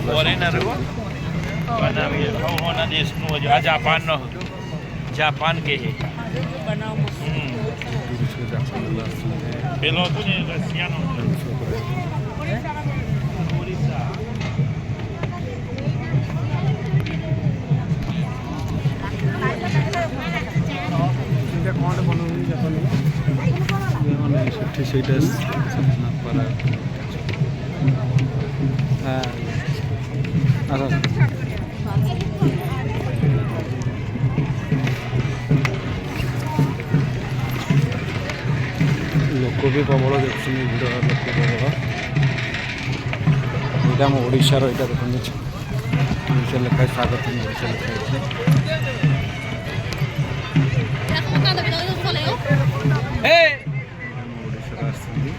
Foreigner હોના દેશનું હજુ આ જાપાનનો જાપાન કે છે પેલો હતું ને રશિયાનો ସେଇଟା ଲୋକ ବି ପ୍ରବଳ ଦେଖୁଛନ୍ତି ଭିଡ଼ ଲୋକ ପ୍ରବଳ। ଏଇଟା ଆମ ଓଡ଼ିଶାର ଏଇଟା ଦେଖନ୍ତୁ ଓଡ଼ିଶା ଲେଖା ହେଇଛି ସ୍ୱାଗତ ଓଡ଼ିଶା ଲେଖା ହେଇଛି। ଓଡ଼ିଶାରୁ ଆସିଛନ୍ତି।